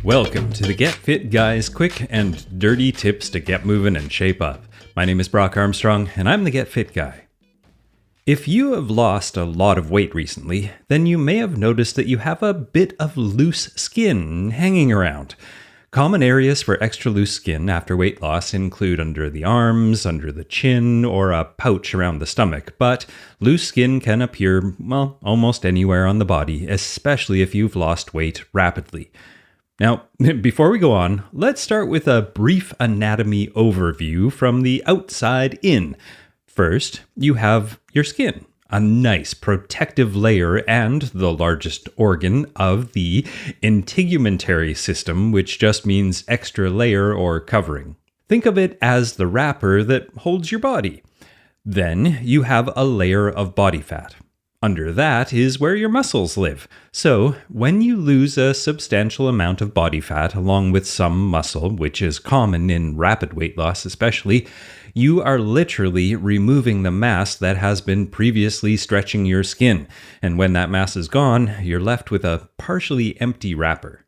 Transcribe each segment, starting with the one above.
Welcome to the Get Fit Guy's quick and dirty tips to get moving and shape up. My name is Brock Armstrong, and I'm the Get Fit Guy. If you have lost a lot of weight recently, then you may have noticed that you have a bit of loose skin hanging around. Common areas for extra loose skin after weight loss include under the arms, under the chin, or a pouch around the stomach, but loose skin can appear, almost anywhere on the body, especially if you've lost weight rapidly. Now, before we go on, let's start with a brief anatomy overview from the outside in. First, you have your skin, a nice protective layer and the largest organ of the integumentary system, which just means extra layer or covering. Think of it as the wrapper that holds your body. Then you have a layer of body fat. Under that is where your muscles live. So, when you lose a substantial amount of body fat along with some muscle, which is common in rapid weight loss especially, you are literally removing the mass that has been previously stretching your skin. And when that mass is gone, you're left with a partially empty wrapper.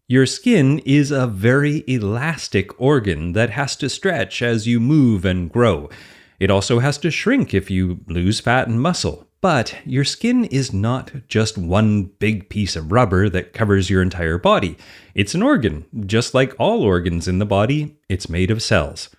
Your skin is a very elastic organ that has to stretch as you move and grow. It also has to shrink if you lose fat and muscle. But your skin is not just one big piece of rubber that covers your entire body. It's an organ. Just like all organs in the body, it's made of cells.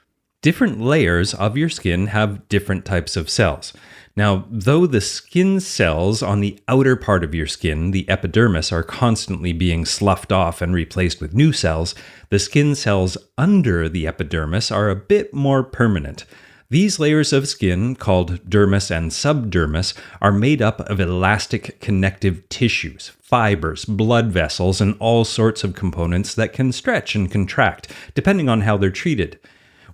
Different layers of your skin have different types of cells. Now, though the skin cells on the outer part of your skin, the epidermis, are constantly being sloughed off and replaced with new cells, the skin cells under the epidermis are a bit more permanent. These layers of skin, called dermis and subdermis, are made up of elastic connective tissues, fibers, blood vessels, and all sorts of components that can stretch and contract, depending on how they're treated.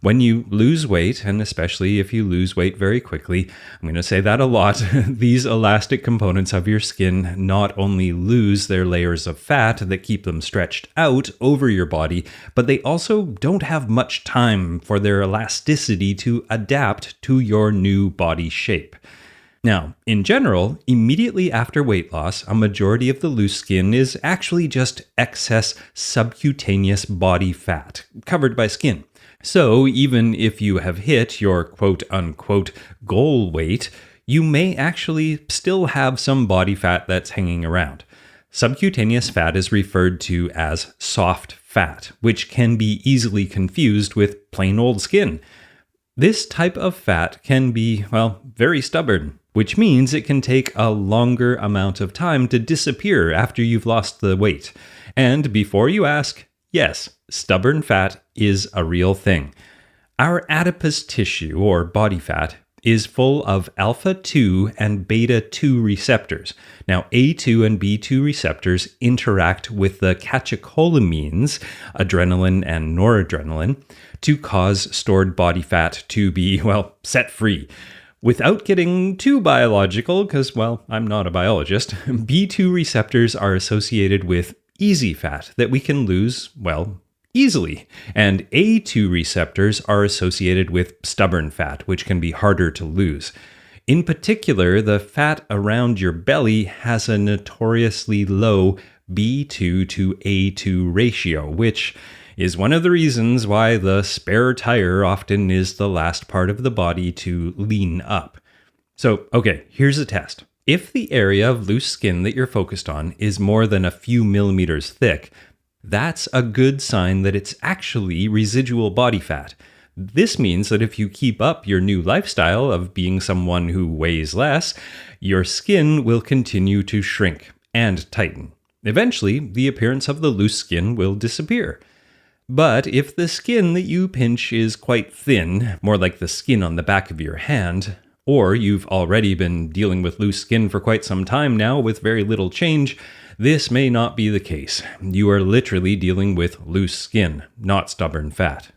When you lose weight, and especially if you lose weight very quickly, I'm going to say that a lot, these elastic components of your skin not only lose their layers of fat that keep them stretched out over your body, but they also don't have much time for their elasticity to adapt to your new body shape. Now, in general, immediately after weight loss, a majority of the loose skin is actually just excess subcutaneous body fat covered by skin. So even if you have hit your quote-unquote goal weight, you may actually still have some body fat that's hanging around. Subcutaneous fat is referred to as soft fat, which can be easily confused with plain old skin. This type of fat can be, very stubborn, which means it can take a longer amount of time to disappear after you've lost the weight. And before you ask, yes, stubborn fat is a real thing. Our adipose tissue, or body fat, is full of alpha-2 and beta-2 receptors. Now, A2 and B2 receptors interact with the catecholamines, adrenaline and noradrenaline, to cause stored body fat to be, set free. Without getting too biological, because, I'm not a biologist, B2 receptors are associated with easy fat that we can lose, easily. And A2 receptors are associated with stubborn fat, which can be harder to lose. In particular, the fat around your belly has a notoriously low B2 to A2 ratio, which is one of the reasons why the spare tire often is the last part of the body to lean up. So, here's a test. If the area of loose skin that you're focused on is more than a few millimeters thick, that's a good sign that it's actually residual body fat. This means that if you keep up your new lifestyle of being someone who weighs less, your skin will continue to shrink and tighten. Eventually, the appearance of the loose skin will disappear. But if the skin that you pinch is quite thin, more like the skin on the back of your hand, or you've already been dealing with loose skin for quite some time now with very little change, this may not be the case. You are literally dealing with loose skin, not stubborn fat.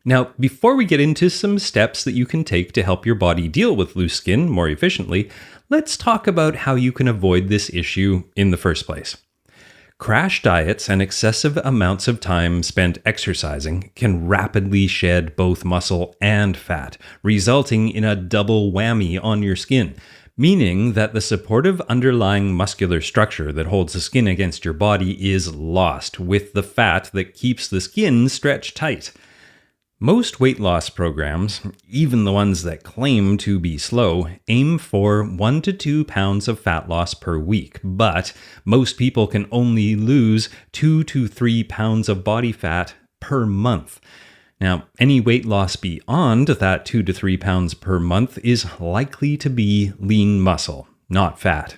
Now, before we get into some steps that you can take to help your body deal with loose skin more efficiently, let's talk about how you can avoid this issue in the first place. Crash diets and excessive amounts of time spent exercising can rapidly shed both muscle and fat, resulting in a double whammy on your skin, meaning that the supportive underlying muscular structure that holds the skin against your body is lost with the fat that keeps the skin stretched tight. Most weight loss programs, even the ones that claim to be slow, aim for 1 to 2 pounds of fat loss per week, but most people can only lose 2 to 3 pounds of body fat per month. Now, any weight loss beyond that 2 to 3 pounds per month is likely to be lean muscle, not fat.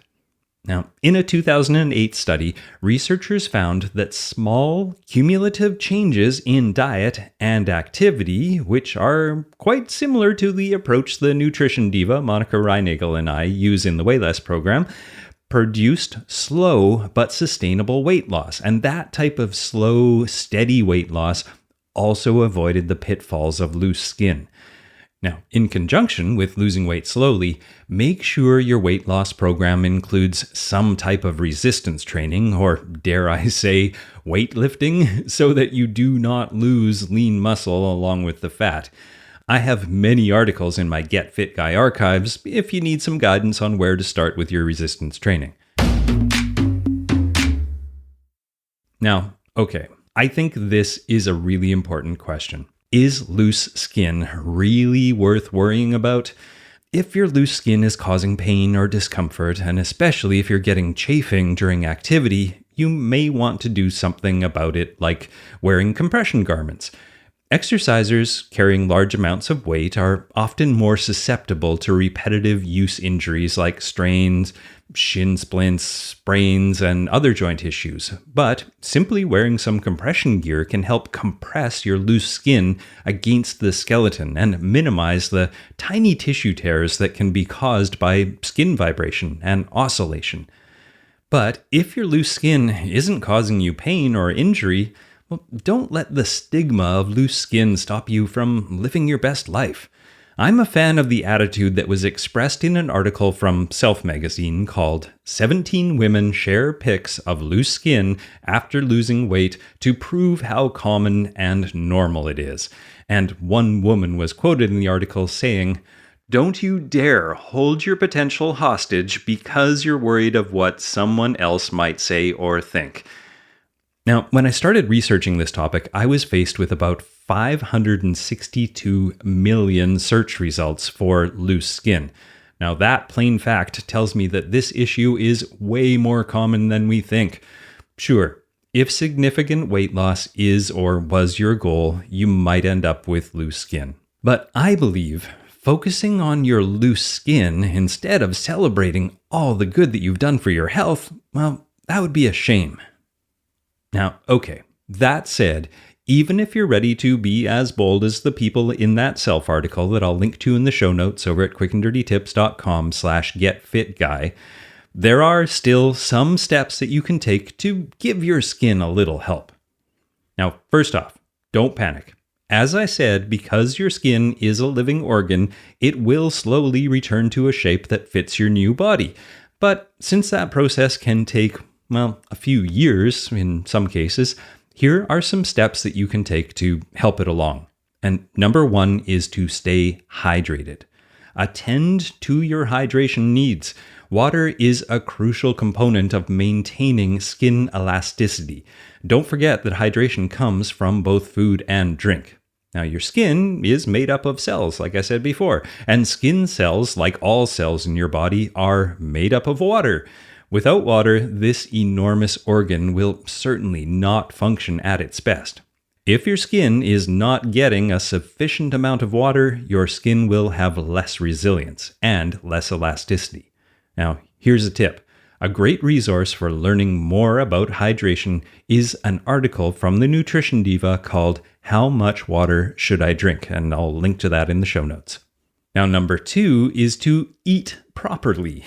Now, in a 2008 study, researchers found that small, cumulative changes in diet and activity, which are quite similar to the approach the nutrition diva Monica Reinagel and I use in the Weigh Less program, produced slow but sustainable weight loss. And that type of slow, steady weight loss also avoided the pitfalls of loose skin. Now, in conjunction with losing weight slowly, make sure your weight loss program includes some type of resistance training, or dare I say, weightlifting, so that you do not lose lean muscle along with the fat. I have many articles in my Get Fit Guy archives if you need some guidance on where to start with your resistance training. Now, okay, I think this is a really important question. Is loose skin really worth worrying about? If your loose skin is causing pain or discomfort, and especially if you're getting chafing during activity, you may want to do something about it, like wearing compression garments. Exercisers carrying large amounts of weight are often more susceptible to repetitive use injuries like strains, shin splints, sprains, and other joint issues. But simply wearing some compression gear can help compress your loose skin against the skeleton and minimize the tiny tissue tears that can be caused by skin vibration and oscillation. But if your loose skin isn't causing you pain or injury, well, don't let the stigma of loose skin stop you from living your best life. I'm a fan of the attitude that was expressed in an article from Self magazine called 17 Women Share Pics of Loose Skin After Losing Weight to Prove How Common and Normal It Is. And one woman was quoted in the article saying, "Don't you dare hold your potential hostage because you're worried of what someone else might say or think." Now, when I started researching this topic, I was faced with about 562 million search results for loose skin. Now, that plain fact tells me that this issue is way more common than we think. Sure, if significant weight loss is or was your goal, you might end up with loose skin. But I believe focusing on your loose skin instead of celebrating all the good that you've done for your health, well, that would be a shame. Now, okay, that said, even if you're ready to be as bold as the people in that Self article that I'll link to in the show notes over at quickanddirtytips.com/getfitguy, there are still some steps that you can take to give your skin a little help. Now, first off, don't panic. As I said, because your skin is a living organ, it will slowly return to a shape that fits your new body. But since that process can take a few years in some cases, here are some steps that you can take to help it along. And number one is to stay hydrated. Attend to your hydration needs. Water is a crucial component of maintaining skin elasticity. Don't forget that hydration comes from both food and drink. Now, your skin is made up of cells, like I said before, and skin cells, like all cells in your body, are made up of water. Without water, this enormous organ will certainly not function at its best. If your skin is not getting a sufficient amount of water, your skin will have less resilience and less elasticity. Now, here's a tip. A great resource for learning more about hydration is an article from the nutrition diva called "How Much Water Should I Drink?" And I'll link to that in the show notes. Now, number two is to eat properly.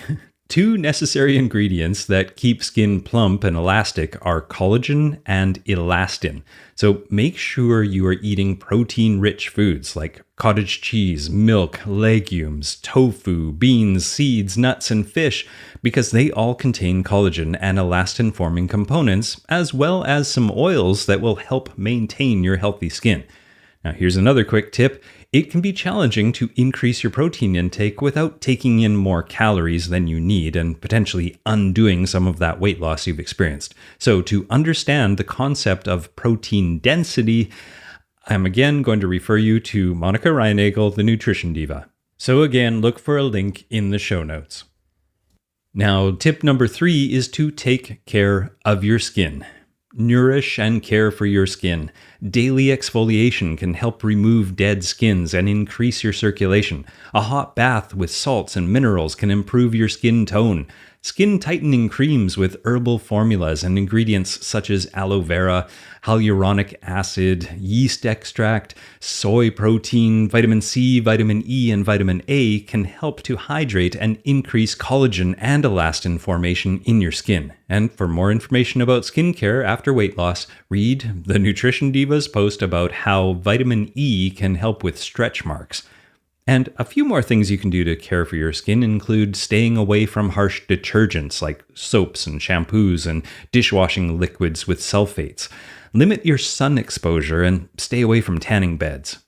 Two necessary ingredients that keep skin plump and elastic are collagen and elastin. So make sure you are eating protein-rich foods like cottage cheese, milk, legumes, tofu, beans, seeds, nuts, and fish, because they all contain collagen and elastin-forming components, as well as some oils that will help maintain your healthy skin. Now, here's another quick tip. It can be challenging to increase your protein intake without taking in more calories than you need and potentially undoing some of that weight loss you've experienced. So, to understand the concept of protein density, I'm again going to refer you to Monica Reinagel, the Nutrition Diva. So again, look for a link in the show notes. Now, tip number 3 is to take care of your skin. Nourish and care for your skin. Daily exfoliation can help remove dead skins and increase your circulation. A hot bath with salts and minerals can improve your skin tone. Skin tightening creams with herbal formulas and ingredients such as aloe vera, hyaluronic acid, yeast extract, soy protein, vitamin C, vitamin E, and vitamin A can help to hydrate and increase collagen and elastin formation in your skin. And for more information about skincare after weight loss, read the Nutrition Diva's post about how vitamin E can help with stretch marks. And a few more things you can do to care for your skin include staying away from harsh detergents like soaps and shampoos and dishwashing liquids with sulfates. Limit your sun exposure and stay away from tanning beds.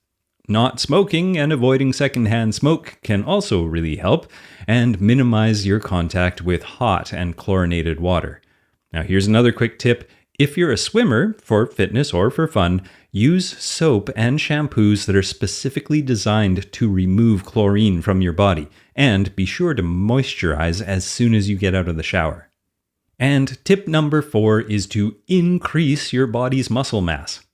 Not smoking and avoiding secondhand smoke can also really help, and minimize your contact with hot and chlorinated water. Now here's another quick tip. If you're a swimmer, for fitness or for fun, use soap and shampoos that are specifically designed to remove chlorine from your body, and be sure to moisturize as soon as you get out of the shower. And tip number 4 is to increase your body's muscle mass.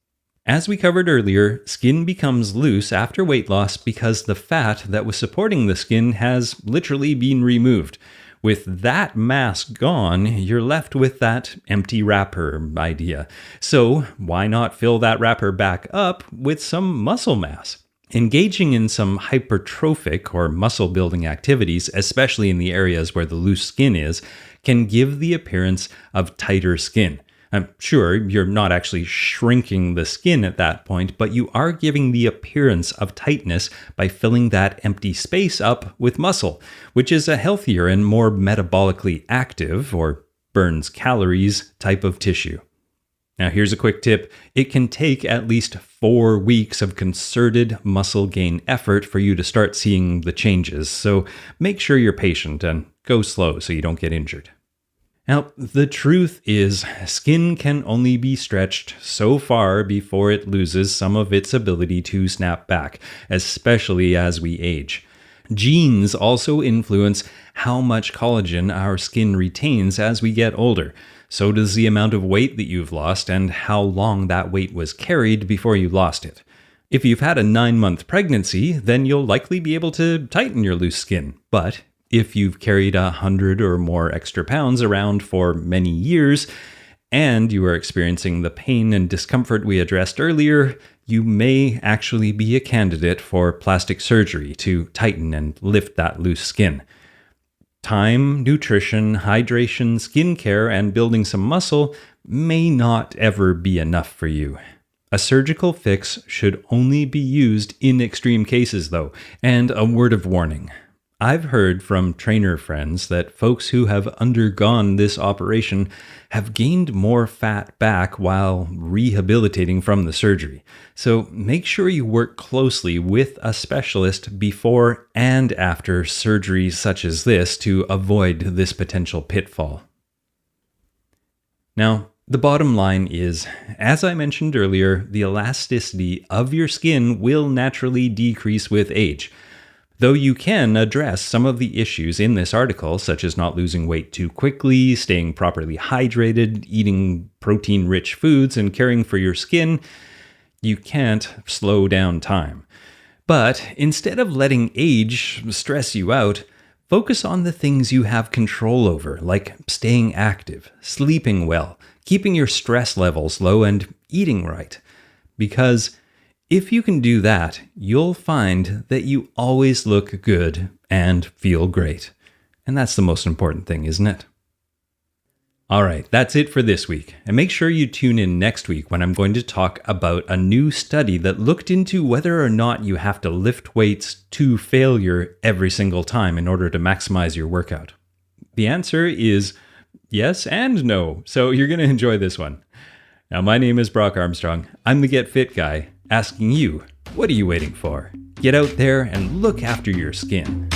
As we covered earlier, skin becomes loose after weight loss because the fat that was supporting the skin has literally been removed. With that mass gone, you're left with that empty wrapper idea. So why not fill that wrapper back up with some muscle mass? Engaging in some hypertrophic or muscle building activities, especially in the areas where the loose skin is, can give the appearance of tighter skin. I'm sure you're not actually shrinking the skin at that point, but you are giving the appearance of tightness by filling that empty space up with muscle, which is a healthier and more metabolically active, or burns calories, type of tissue. Now here's a quick tip. It can take at least 4 weeks of concerted muscle gain effort for you to start seeing the changes, so make sure you're patient and go slow so you don't get injured. Now, the truth is, skin can only be stretched so far before it loses some of its ability to snap back, especially as we age. Genes also influence how much collagen our skin retains as we get older. So does the amount of weight that you've lost and how long that weight was carried before you lost it. If you've had a 9-month pregnancy, then you'll likely be able to tighten your loose skin, but if you've carried 100 or more extra pounds around for many years, and you are experiencing the pain and discomfort we addressed earlier, you may actually be a candidate for plastic surgery to tighten and lift that loose skin. Time, nutrition, hydration, skincare, and building some muscle may not ever be enough for you. A surgical fix should only be used in extreme cases, though, and a word of warning. I've heard from trainer friends that folks who have undergone this operation have gained more fat back while rehabilitating from the surgery. So make sure you work closely with a specialist before and after surgery such as this to avoid this potential pitfall. Now, the bottom line is, as I mentioned earlier, the elasticity of your skin will naturally decrease with age. Though you can address some of the issues in this article, such as not losing weight too quickly, staying properly hydrated, eating protein-rich foods, and caring for your skin, you can't slow down time. But instead of letting age stress you out, focus on the things you have control over, like staying active, sleeping well, keeping your stress levels low, and eating right. Because if you can do that, you'll find that you always look good and feel great. And that's the most important thing, isn't it? All right, that's it for this week. And make sure you tune in next week when I'm going to talk about a new study that looked into whether or not you have to lift weights to failure every single time in order to maximize your workout. The answer is yes and no, so you're going to enjoy this one. Now, my name is Brock Armstrong. I'm the Get Fit Guy, asking you What are you waiting for? Get out there and look after your skin.